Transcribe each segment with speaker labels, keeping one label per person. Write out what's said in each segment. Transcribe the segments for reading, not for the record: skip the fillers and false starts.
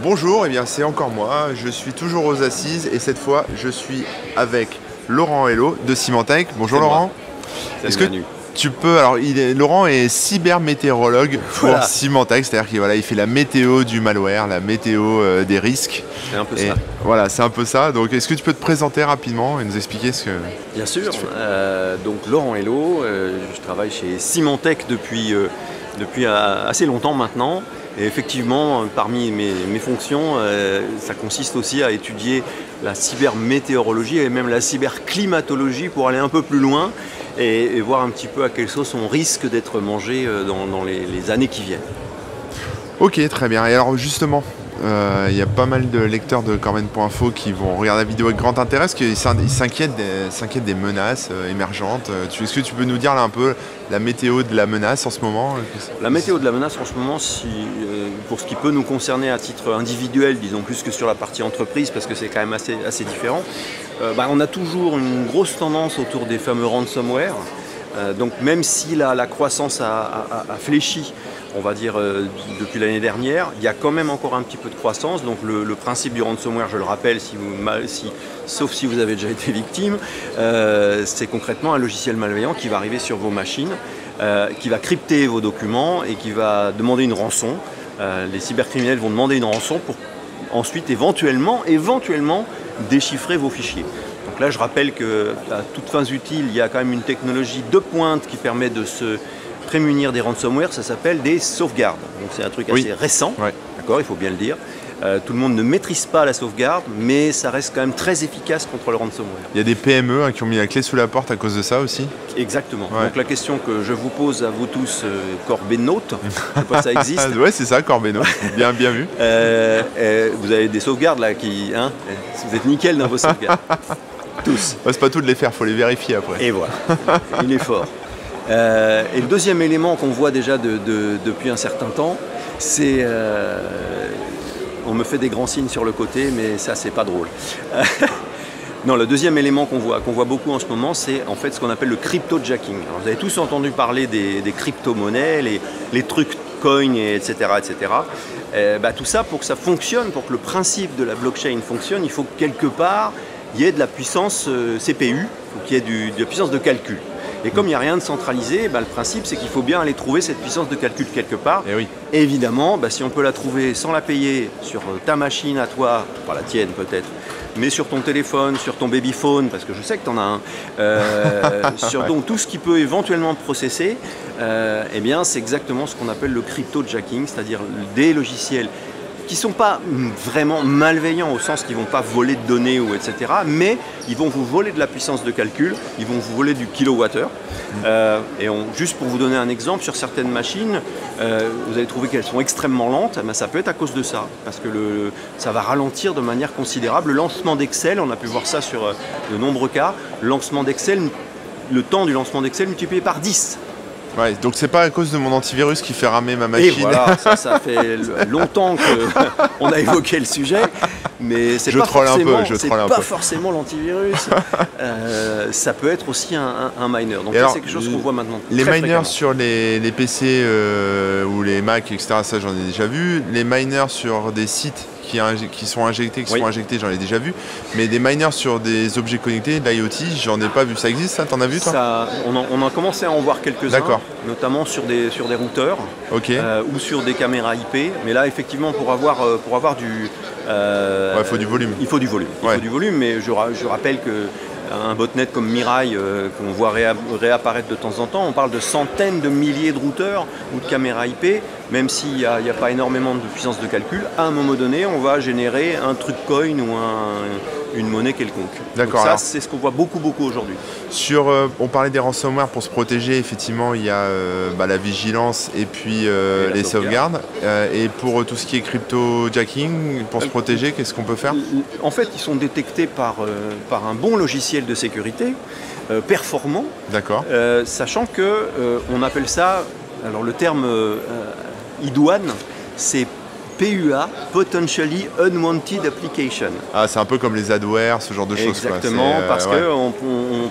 Speaker 1: Bonjour, eh bien c'est encore moi, je suis toujours aux assises et cette fois je suis avec Laurent Hello de Symantec. Bonjour
Speaker 2: C'est moi.
Speaker 1: Laurent.
Speaker 2: Salut
Speaker 1: Est-ce que
Speaker 2: Manu.
Speaker 1: tu peux, alors Laurent est cybermétéorologue pour
Speaker 2: Voilà.
Speaker 1: Symantec, c'est-à-dire qu'il il fait la météo du malware, la météo des risques.
Speaker 2: C'est un peu
Speaker 1: Et
Speaker 2: ça.
Speaker 1: voilà, c'est un peu ça. Donc est-ce que tu peux te présenter rapidement et nous expliquer ce que...
Speaker 2: Bien sûr. Donc Laurent Hello, je travaille chez Symantec depuis assez longtemps maintenant. Et effectivement, parmi mes fonctions, ça consiste aussi à étudier la cybermétéorologie et même la cyberclimatologie pour aller un peu plus loin et voir un petit peu à quelle sauce on risque d'être mangé dans les années qui viennent.
Speaker 1: Ok, très bien. Et alors justement, il y a pas mal de lecteurs de Corben.info qui vont regarder la vidéo avec grand intérêt parce qu'ils s'inquiètent des menaces émergentes. Est-ce que tu peux nous dire là un peu la météo de la menace en ce moment?
Speaker 2: La météo de la menace en ce moment, pour ce qui peut nous concerner à titre individuel, disons plus que sur la partie entreprise, parce que c'est quand même assez différent, on a toujours une grosse tendance autour des fameux ransomware. Donc même si la croissance a fléchi, on va dire depuis l'année dernière, il y a quand même encore un petit peu de croissance. Donc le principe du ransomware, je le rappelle, sauf si vous avez déjà été victime, c'est concrètement un logiciel malveillant qui va arriver sur vos machines, qui va crypter vos documents et qui va demander une rançon. Les cybercriminels vont demander une rançon pour ensuite éventuellement déchiffrer vos fichiers. Donc là, je rappelle qu'à toutes fins utiles, il y a quand même une technologie de pointe qui permet de se prémunir des ransomware, ça s'appelle des sauvegardes. Donc c'est un truc assez récent,
Speaker 1: ouais.
Speaker 2: D'accord, il faut bien le dire. Tout le monde ne maîtrise pas la sauvegarde, mais ça reste quand même très efficace contre le ransomware.
Speaker 1: Il y a des PME qui ont mis la clé sous la porte à cause de ça aussi.
Speaker 2: Exactement.
Speaker 1: Ouais.
Speaker 2: Donc la question que je vous pose à vous tous, Corbenautes, je ne sais pas si ça existe.
Speaker 1: Ouais, c'est ça, Corbeno. Bien vu.
Speaker 2: Vous avez des sauvegardes là vous êtes nickel dans vos sauvegardes. Tous.
Speaker 1: C'est pas tout de les faire, faut les vérifier après.
Speaker 2: Et voilà, il est fort. Et le deuxième élément qu'on voit déjà depuis un certain temps, c'est... on me fait des grands signes sur le côté, mais ça, c'est pas drôle. Non, le deuxième élément qu'on voit beaucoup en ce moment, c'est en fait ce qu'on appelle le crypto-jacking. Alors, vous avez tous entendu parler des crypto-monnaies, les trucs coin, etc. Tout ça, pour que ça fonctionne, pour que le principe de la blockchain fonctionne, il faut que quelque part, il y ait de la puissance CPU, il faut qu'il y ait de la puissance de calcul. Et comme il n'y a rien de centralisé, le principe c'est qu'il faut bien aller trouver cette puissance de calcul quelque part.
Speaker 1: Et oui.
Speaker 2: Et évidemment, si on peut la trouver sans la payer sur ta machine à toi, pas la tienne peut-être, mais sur ton téléphone, sur ton babyphone, parce que je sais que tu en as un, sur donc, tout ce qui peut éventuellement processer, c'est exactement ce qu'on appelle le crypto-jacking, c'est-à-dire des logiciels qui ne sont pas vraiment malveillants au sens qu'ils ne vont pas voler de données ou etc. Mais ils vont vous voler de la puissance de calcul, ils vont vous voler du kilowattheure. Juste pour vous donner un exemple, sur certaines machines, vous allez trouver qu'elles sont extrêmement lentes, ça peut être à cause de ça, parce que ça va ralentir de manière considérable. Le lancement d'Excel, on a pu voir ça sur de nombreux cas, le temps du lancement d'Excel multiplié par 10.
Speaker 1: Ouais, donc c'est pas à cause de mon antivirus qui fait ramer ma machine.
Speaker 2: Et voilà, ça fait longtemps qu'on a évoqué le sujet, mais c'est pas forcément l'antivirus. Ça peut être aussi un miner. Donc c'est quelque chose qu'on voit maintenant.
Speaker 1: Les miners sur les PC ou les Mac, etc., ça j'en ai déjà vu. Les miners sur des sites qui sont injectés, j'en ai déjà vu. Mais des miners sur des objets connectés, de l'IoT, j'en ai pas vu. Ça existe, ça? T'en as vu, toi?
Speaker 2: On a commencé à en voir quelques-uns, notamment sur des routeurs ou sur des caméras IP. Mais là, effectivement, pour avoir du...
Speaker 1: il faut du volume.
Speaker 2: Il faut du volume, mais je rappelle que un botnet comme Mirai qu'on voit réapparaître de temps en temps, on parle de centaines de milliers de routeurs ou de caméras IP, même s'il n'y a pas énormément de puissance de calcul, à un moment donné on va générer un truc coin ou une monnaie quelconque.
Speaker 1: D'accord.
Speaker 2: Donc ça c'est ce qu'on voit beaucoup aujourd'hui.
Speaker 1: On parlait des ransomware pour se protéger, effectivement il y a la vigilance et puis les sauvegardes. Et pour tout ce qui est crypto-jacking, pour se protéger, qu'est-ce qu'on peut faire?
Speaker 2: En fait ils sont détectés par un bon logiciel de sécurité performant, sachant que on appelle ça, alors le terme idoine, c'est PUA, Potentially Unwanted Application.
Speaker 1: Ah, c'est un peu comme les adware, ce genre de choses.
Speaker 2: Exactement, parce qu'on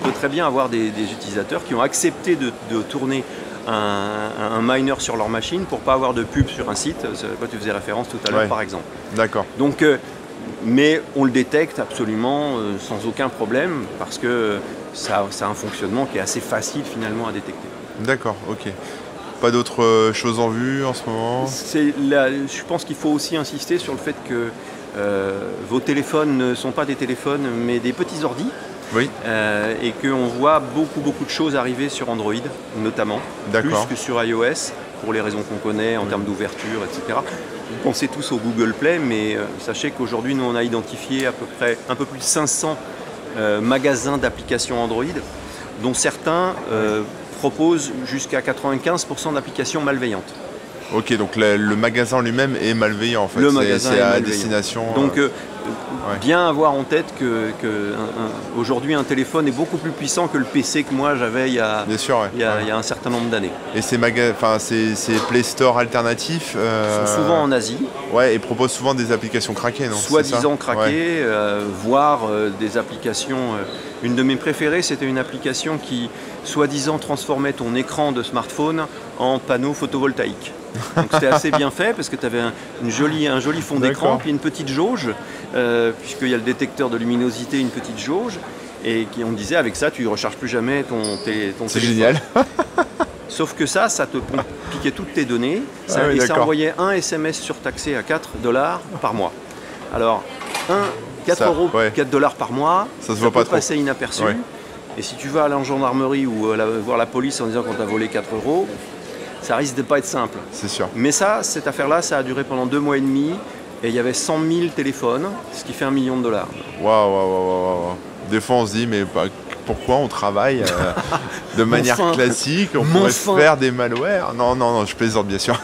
Speaker 2: peut très bien avoir des utilisateurs qui ont accepté de tourner un miner sur leur machine pour pas avoir de pub sur un site, quoi tu faisais référence tout à l'heure par exemple.
Speaker 1: D'accord.
Speaker 2: Donc, mais on le détecte absolument sans aucun problème parce que ça a un fonctionnement qui est assez facile finalement à détecter.
Speaker 1: D'accord, ok. Pas d'autres choses en vue en ce moment?
Speaker 2: Je pense qu'il faut aussi insister sur le fait que vos téléphones ne sont pas des téléphones mais des petits ordis.
Speaker 1: Oui.
Speaker 2: Et qu'on voit beaucoup de choses arriver sur Android notamment, plus que sur iOS, pour les raisons qu'on connaît en termes d'ouverture, etc. Vous pensez tous au Google Play, mais sachez qu'aujourd'hui, nous, on a identifié à peu près un peu plus de 500 magasins d'applications Android, dont certains proposent jusqu'à 95% d'applications malveillantes.
Speaker 1: Ok, donc le magasin lui-même est malveillant en fait.
Speaker 2: Le magasin est
Speaker 1: à
Speaker 2: malveillant.
Speaker 1: Destination.
Speaker 2: Donc, bien avoir en tête qu'aujourd'hui un téléphone est beaucoup plus puissant que le PC que moi j'avais il y a un certain nombre d'années.
Speaker 1: Et ces Play Store alternatifs
Speaker 2: sont souvent en Asie.
Speaker 1: Ouais, et proposent souvent des applications craquées, non?
Speaker 2: Soi-disant craquées, voire des applications. Une de mes préférées, c'était une application qui, soi-disant, transformait ton écran de smartphone en panneau photovoltaïque. Donc c'était assez bien fait parce que tu avais un joli fond d'écran, puis une petite jauge, puisqu'il y a le détecteur de luminosité, une petite jauge, et on disait avec ça tu ne recharges plus jamais ton téléphone.
Speaker 1: C'est génial.
Speaker 2: Sauf que ça te piquait toutes tes données, et ça envoyait un SMS surtaxé à $4 par mois. Alors, 4 $4 par mois,
Speaker 1: ça se voit pas trop.
Speaker 2: Passer inaperçu. Ouais. Et si tu vas aller en gendarmerie ou voir la police en disant qu'on t'a volé 4 €, ça risque de pas être simple.
Speaker 1: C'est sûr.
Speaker 2: Mais cette affaire-là, ça a duré pendant 2 mois et demi et il y avait 100 000 téléphones, ce qui fait $1 million.
Speaker 1: Waouh. Des fois, on se dit, mais pourquoi on travaille de manière classique? On pourrait faire des malwares. Non, je plaisante bien sûr.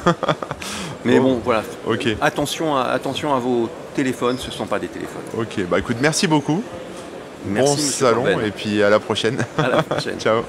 Speaker 2: Mais bon, voilà.
Speaker 1: Ok.
Speaker 2: Attention à vos téléphones, ce ne sont pas des téléphones.
Speaker 1: Ok, bah écoute, merci beaucoup.
Speaker 2: Merci,
Speaker 1: bon salon et puis à la prochaine.
Speaker 2: À la prochaine.
Speaker 1: Ciao.